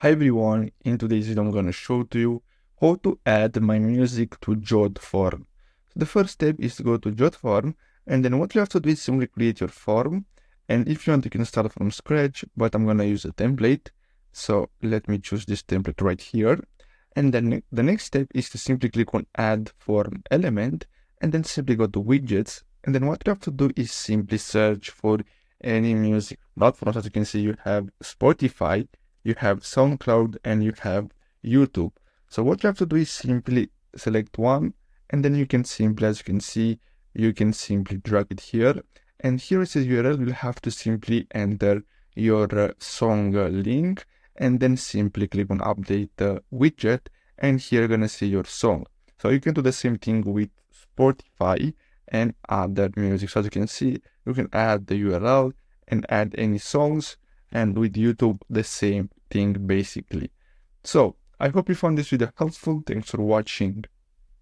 Hi everyone, in today's video I'm gonna show to you how to add my music to Jotform. So the first step is to go to Jotform, and then what you have to do is simply create your form. And if you want, you can start from scratch, but I'm gonna use a template. So let me choose this template right here. And then the next step is to simply click on add form element, and then simply go to widgets. And then what you have to do is simply search for any music platforms. As you can see, you have Spotify, you have SoundCloud, and you have YouTube. So what you have to do is simply select one, and then you can simply, as you can see, you can simply drag it here. And here is the URL. You'll have to simply enter your song link, and then simply click on update the widget, and here you're gonna see your song. So you can do the same thing with Spotify and other music. So as you can see, you can add the URL and add any songs, and with YouTube the same thing basically. So I hope you found this video helpful. Thanks for watching.